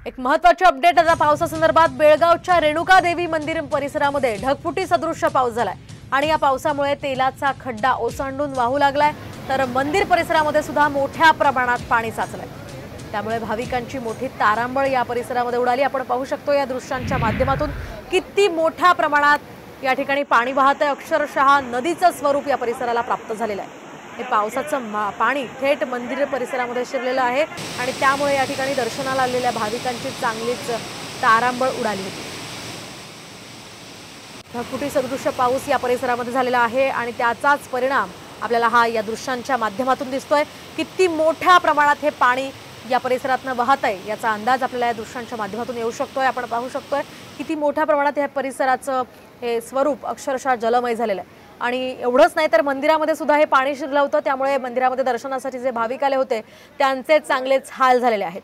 एक महत्त्वाची अपडेट आता पावसासंदर्भात बेळगावच्या रेणुका देवी मंदिर परिसरामध्ये ढगफुटी सदृश्य पाऊस झालाय आणि या पावसामुळे तेलाचा खड्डा ओसंडून वाहू लागलाय तर मंदिर परिसरामध्ये सुद्धा मोठ्या प्रमाणात पाणी साचलंय। त्यामुळे भाविकांची मोठी तारांबळ या परिसरामध्ये उडाली। आपण पाहू शकतो या दृश्यांच्या माध्यमातून किती मोठ्या प्रमाणात या ठिकाणी पाणी वाहतंय। अक्षरशः नदीचं स्वरूप या परिसराला प्राप्त झालेलं आहे। हे पावसाचं पाणी थेट मंदिर परिसरामध्ये शिरलेलं आहे आणि त्यामुळे या ठिकाणी दर्शनाला आलेल्या भाविकांची चांगलीच तारांबळ उडाली होती। ढगफुटी सदृश्य पाऊस या परिसरामध्ये झालेला आहे आणि त्याचाच परिणाम आपल्याला हा या दृश्यांच्या माध्यमातून दिसतोय। किती मोठ्या प्रमाणात हे पाणी या परिसरातून वाहत आहे याचा अंदाज आपल्याला या दृश्यांच्या माध्यमातून येऊ शकतोय। आपण पाहू शकतोय किती मोठ्या प्रमाणात या परिसराचं हे स्वरूप अक्षरशः जलमय झालेलं आहे आणि एवढंच नाही तर मंदिरामध्ये सुद्धा हे पाणी शिरलं होतं। त्यामुळे मंदिरामध्ये दर्शनासाठी जे भाविक आले होते त्यांचे चांगलेच हाल झालेले आहेत।